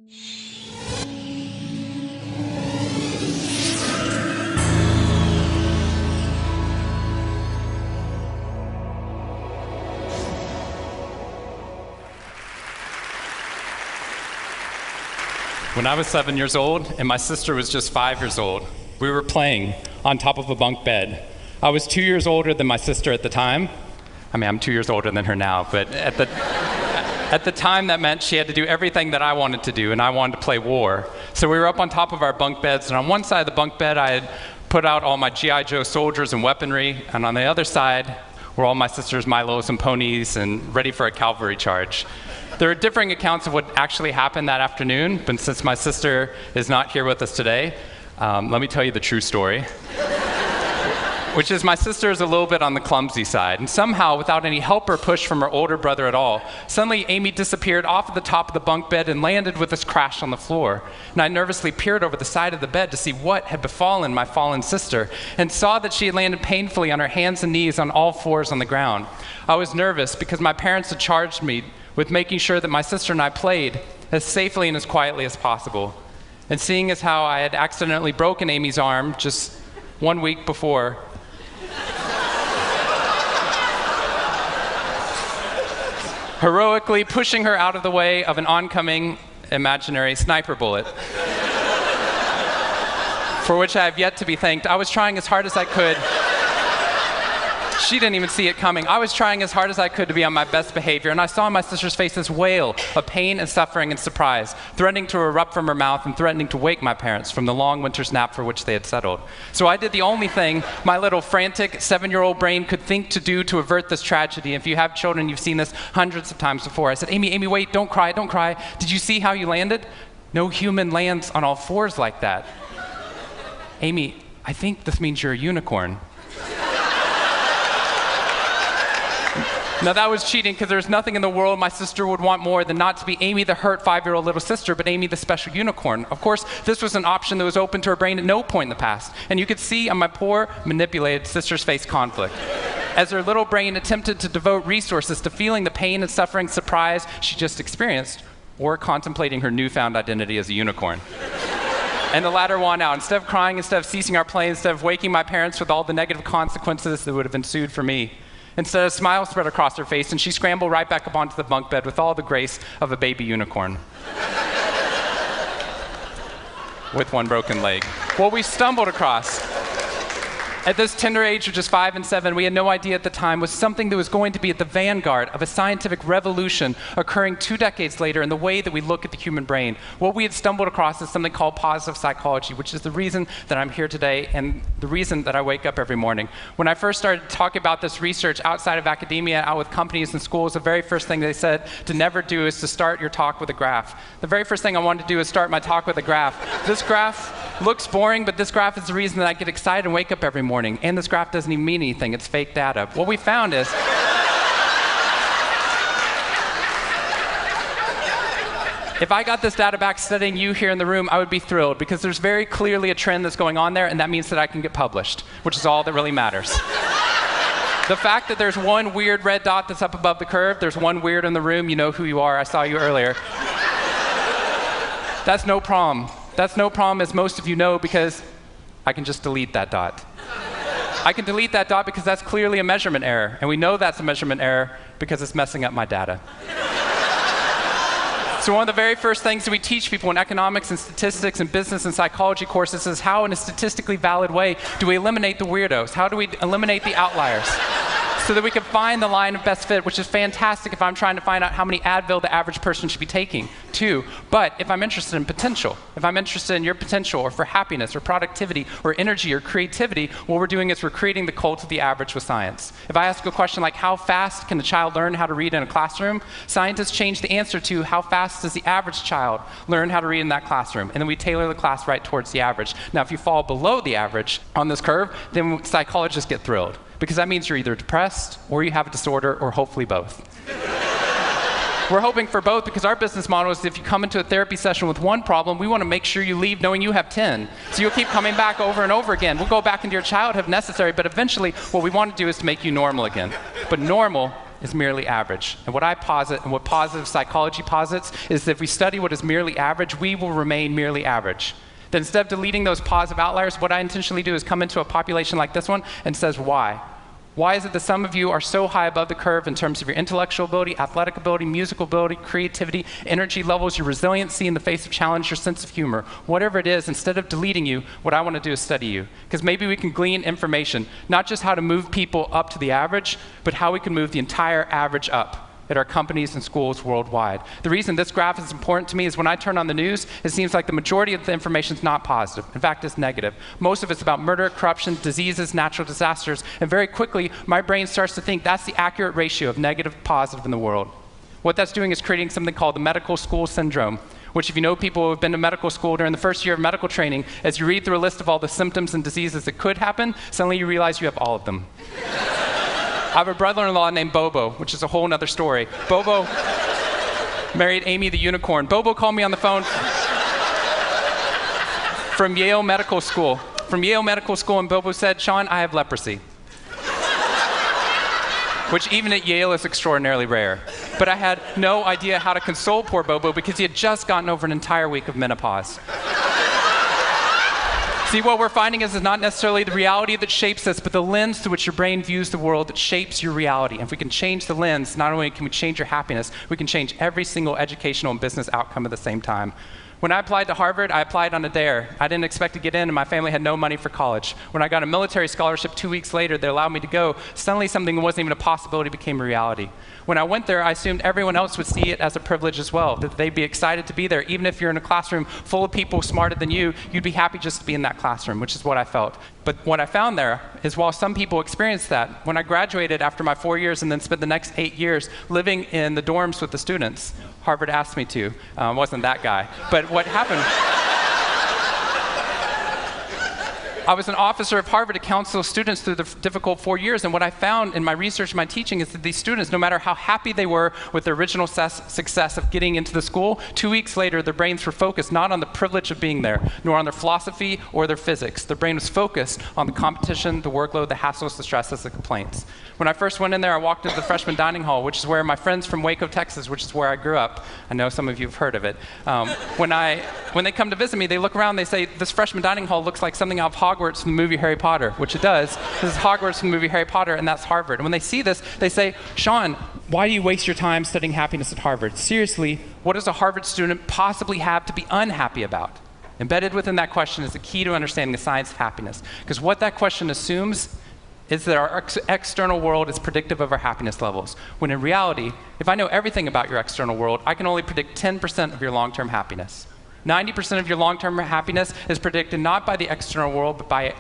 When I was 7 years old and my sister was just 5 years old, we were playing on top of a bunk bed. I was 2 years older than my sister at the time. I mean, I'm 2 years older than her now, but at the time that meant she had to do everything that I wanted to do, and I wanted to play war. So we were up on top of our bunk beds, and on one side of the bunk bed I had put out all my G.I. Joe soldiers and weaponry, and on the other side were all my sister's Milos and ponies and ready for a cavalry charge. There are differing accounts of what actually happened that afternoon, but since my sister is not here with us today, let me tell you the true story. Which is my sister is a little bit on the clumsy side, and somehow, without any help or push from her older brother at all, suddenly Amy disappeared off of the top of the bunk bed and landed with us crash on the floor. And I nervously peered over the side of the bed to see what had befallen my fallen sister, and saw that she had landed painfully on her hands and knees on all fours on the ground. I was nervous because my parents had charged me with making sure that my sister and I played as safely and as quietly as possible. And seeing as how I had accidentally broken Amy's arm just 1 week before, heroically pushing her out of the way of an oncoming imaginary sniper bullet, for which I have yet to be thanked. I was trying as hard as I could. She didn't even see it coming. I was trying as hard as I could to be on my best behavior, and I saw my sister's face this wail of pain and suffering and surprise, threatening to erupt from her mouth and threatening to wake my parents from the long winter's nap for which they had settled. So I did the only thing my little frantic 7-year-old brain could think to do to avert this tragedy. If you have children, you've seen this hundreds of times before. I said, Amy, wait, don't cry, don't cry. Did you see how you landed? No human lands on all fours like that. Amy, I think this means you're a unicorn. Now that was cheating, because there's nothing in the world my sister would want more than not to be Amy the hurt 5-year-old little sister, but Amy the special unicorn. Of course, this was an option that was open to her brain at no point in the past, and you could see on my poor, manipulated sister's face conflict, as her little brain attempted to devote resources to feeling the pain and suffering surprise she just experienced, or contemplating her newfound identity as a unicorn. And the latter won out. Instead of crying, instead of ceasing our play, instead of waking my parents with all the negative consequences that would have ensued for me, instead, a smile spread across her face, and she scrambled right back up onto the bunk bed with all the grace of a baby unicorn. With one broken leg. What we stumbled across at this tender age of just 5 and 7, we had no idea at the time, was something that was going to be at the vanguard of a scientific revolution occurring 2 decades later in the way that we look at the human brain. What we had stumbled across is something called positive psychology, which is the reason that I'm here today and the reason that I wake up every morning. When I first started talking about this research outside of academia, out with companies and schools, the very first thing they said to never do is to start your talk with a graph. The very first thing I wanted to do is start my talk with a graph. This graph looks boring, but this graph is the reason that I get excited and wake up every morning. And this graph doesn't even mean anything. It's fake data. What we found is if I got this data back studying you here in the room, I would be thrilled, because there's very clearly a trend that's going on there, and that means that I can get published, which is all that really matters. The fact that there's one weird red dot that's up above the curve, there's one weird in the room, you know who you are, I saw you earlier. That's no problem. That's no problem, as most of you know, because I can just delete that dot. I can delete that dot because that's clearly a measurement error, and we know that's a measurement error because it's messing up my data. So one of the very first things that we teach people in economics and statistics and business and psychology courses is how, in a statistically valid way, do we eliminate the weirdos? How do we eliminate the outliers? So that we can find the line of best fit, which is fantastic if I'm trying to find out how many Advil the average person should be taking, too. But if I'm interested in potential, if I'm interested in your potential, or for happiness, or productivity, or energy, or creativity, what we're doing is we're creating the cult of the average with science. If I ask a question like, how fast can a child learn how to read in a classroom? Scientists change the answer to, how fast does the average child learn how to read in that classroom? And then we tailor the class right towards the average. Now, if you fall below the average on this curve, then psychologists get thrilled, because that means you're either depressed, or you have a disorder, or hopefully both. We're hoping for both, because our business model is if you come into a therapy session with one problem, we want to make sure you leave knowing you have 10. So you'll keep coming back over and over again. We'll go back into your childhood if necessary, but eventually what we want to do is to make you normal again. But normal is merely average. And what I posit and what positive psychology posits is that if we study what is merely average, we will remain merely average. That instead of deleting those positive outliers, what I intentionally do is come into a population like this one and says, why? Why is it that some of you are so high above the curve in terms of your intellectual ability, athletic ability, musical ability, creativity, energy levels, your resiliency in the face of challenge, your sense of humor? Whatever it is, instead of deleting you, what I want to do is study you. Because maybe we can glean information, not just how to move people up to the average, but how we can move the entire average up at our companies and schools worldwide. The reason this graph is important to me is when I turn on the news, it seems like the majority of the information is not positive. In fact, it's negative. Most of it's about murder, corruption, diseases, natural disasters, and very quickly, my brain starts to think that's the accurate ratio of negative to positive in the world. What that's doing is creating something called the medical school syndrome, which if you know people who have been to medical school during the first year of medical training, as you read through a list of all the symptoms and diseases that could happen, suddenly you realize you have all of them. I have a brother-in-law named Bobo, which is a whole other story. Bobo married Amy the unicorn. Bobo called me on the phone from Yale Medical School. And Bobo said, Shawn, I have leprosy. Which even at Yale is extraordinarily rare. But I had no idea how to console poor Bobo because he had just gotten over an entire week of menopause. See, what we're finding is not necessarily the reality that shapes us, but the lens through which your brain views the world that shapes your reality. And if we can change the lens, not only can we change your happiness, we can change every single educational and business outcome at the same time. When I applied to Harvard, I applied on a dare. I didn't expect to get in, and my family had no money for college. When I got a military scholarship 2 weeks later that allowed me to go, suddenly something that wasn't even a possibility became a reality. When I went there, I assumed everyone else would see it as a privilege as well, that they'd be excited to be there. Even if you're in a classroom full of people smarter than you, you'd be happy just to be in that classroom, which is what I felt. But what I found there is while some people experienced that, when I graduated after my 4 years and then spent the next 8 years living in the dorms with the students, Harvard asked me to. Wasn't that guy. But what happened, I was an officer of Harvard to counsel students through the difficult 4 years, and what I found in my research and my teaching is that these students, no matter how happy they were with their original success of getting into the school, 2 weeks later their brains were focused not on the privilege of being there, nor on their philosophy or their physics. Their brain was focused on the competition, the workload, the hassles, the stresses, the complaints. When I first went in there, I walked into the freshman dining hall, which is where my friends from Waco, Texas, which is where I grew up, I know some of you have heard of it. When they come to visit me, they look around, they say, this freshman dining hall looks like something out of Hogwarts from the movie Harry Potter, which it does. This is Hogwarts from the movie Harry Potter, and that's Harvard. And when they see this, they say, Shawn, why do you waste your time studying happiness at Harvard? Seriously, what does a Harvard student possibly have to be unhappy about? Embedded within that question is the key to understanding the science of happiness. Because what that question assumes is that our external world is predictive of our happiness levels. When in reality, if I know everything about your external world, I can only predict 10% of your long-term happiness. 90% of your long-term happiness is predicted not by the external world, but by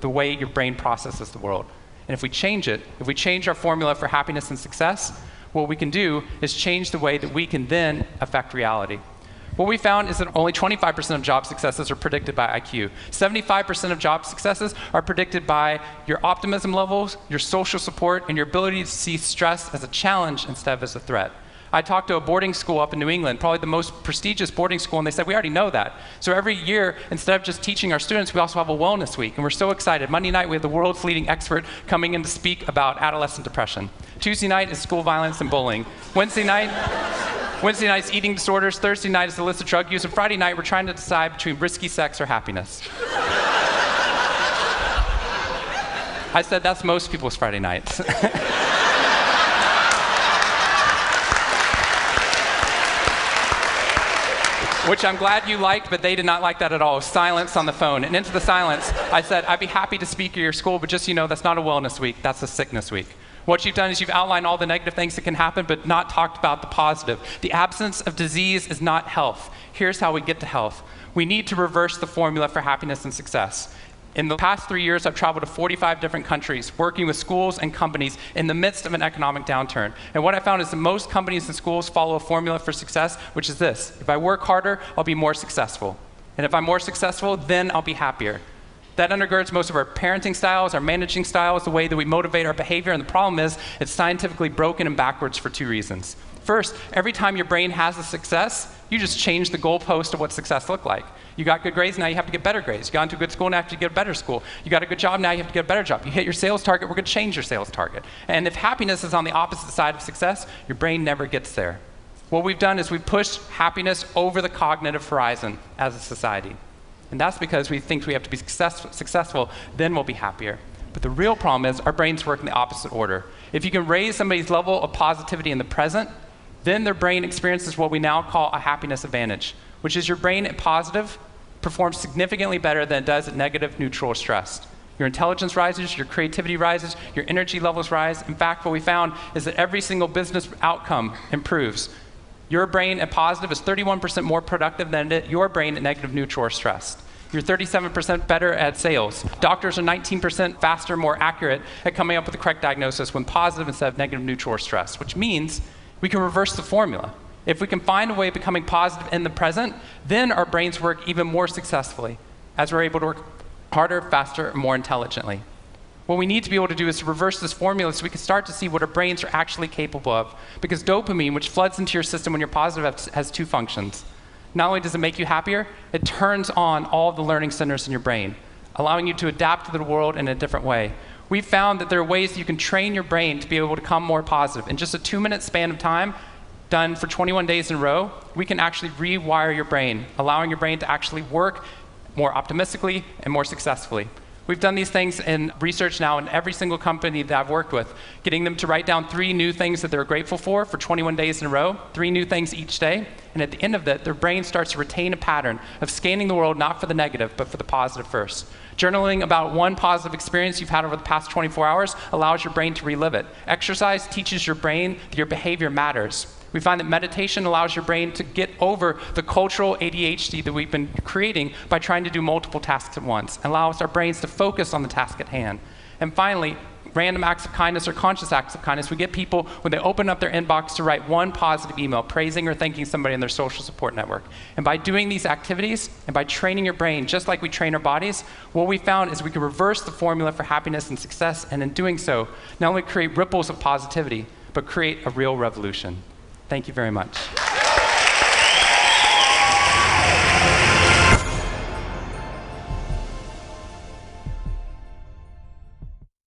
the way your brain processes the world. And if we change it, if we change our formula for happiness and success, what we can do is change the way that we can then affect reality. What we found is that only 25% of job successes are predicted by IQ. 75% of job successes are predicted by your optimism levels, your social support, and your ability to see stress as a challenge instead of as a threat. I talked to a boarding school up in New England, probably the most prestigious boarding school, and they said, we already know that. So every year, instead of just teaching our students, we also have a wellness week, and we're so excited. Monday night, we have the world's leading expert coming in to speak about adolescent depression. Tuesday night is school violence and bullying. Wednesday night's eating disorders. Thursday night is illicit drug use. And Friday night, we're trying to decide between risky sex or happiness. I said that's most people's Friday nights. Which I'm glad you liked, but they did not like that at all. Silence on the phone. And into the silence, I said, I'd be happy to speak at your school, but just so you know, that's not a wellness week, that's a sickness week. What you've done is you've outlined all the negative things that can happen, but not talked about the positive. The absence of disease is not health. Here's how we get to health. We need to reverse the formula for happiness and success. In the past 3 years, I've traveled to 45 different countries, working with schools and companies in the midst of an economic downturn. And what I found is that most companies and schools follow a formula for success, which is this: if I work harder, I'll be more successful. And if I'm more successful, then I'll be happier. That undergirds most of our parenting styles, our managing styles, the way that we motivate our behavior. And the problem is, it's scientifically broken and backwards for two reasons. First, every time your brain has a success, you just change the goalpost of what success looked like. You got good grades, now you have to get better grades. You got into a good school, now you have to get a better school. You got a good job, now you have to get a better job. You hit your sales target, we're going to change your sales target. And if happiness is on the opposite side of success, your brain never gets there. What we've done is we've pushed happiness over the cognitive horizon as a society. And that's because we think we have to be successful, then we'll be happier. But the real problem is our brains work in the opposite order. If you can raise somebody's level of positivity in the present, then their brain experiences what we now call a happiness advantage, which is your brain at positive performs significantly better than it does at negative, neutral, or stressed. Your intelligence rises, your creativity rises, your energy levels rise. In fact, what we found is that every single business outcome improves. Your brain at positive is 31% more productive than your brain at negative, neutral, or stressed. You're 37% better at sales. Doctors are 19% faster, more accurate at coming up with the correct diagnosis when positive instead of negative, neutral, or stressed, which means we can reverse the formula. If we can find a way of becoming positive in the present, then our brains work even more successfully as we're able to work harder, faster, and more intelligently. What we need to be able to do is to reverse this formula so we can start to see what our brains are actually capable of. Because dopamine, which floods into your system when you're positive, has two functions. Not only does it make you happier, it turns on all the learning centers in your brain, allowing you to adapt to the world in a different way. We've found that there are ways you can train your brain to be able to become more positive. In just a 2-minute span of time, done for 21 days in a row, we can actually rewire your brain, allowing your brain to actually work more optimistically and more successfully. We've done these things in research now in every single company that I've worked with, getting them to write down 3 new things that they're grateful for 21 days in a row, 3 new things each day. And at the end of that, their brain starts to retain a pattern of scanning the world not for the negative, but for the positive first. Journaling about one positive experience you've had over the past 24 hours allows your brain to relive it. Exercise teaches your brain that your behavior matters. We find that meditation allows your brain to get over the cultural ADHD that we've been creating by trying to do multiple tasks at once, and allows our brains to focus on the task at hand. And finally, random acts of kindness or conscious acts of kindness. We get people, when they open up their inbox, to write one positive email praising or thanking somebody in their social support network. And by doing these activities and by training your brain, just like we train our bodies, what we found is we can reverse the formula for happiness and success, and in doing so, not only create ripples of positivity, but create a real revolution. Thank you very much.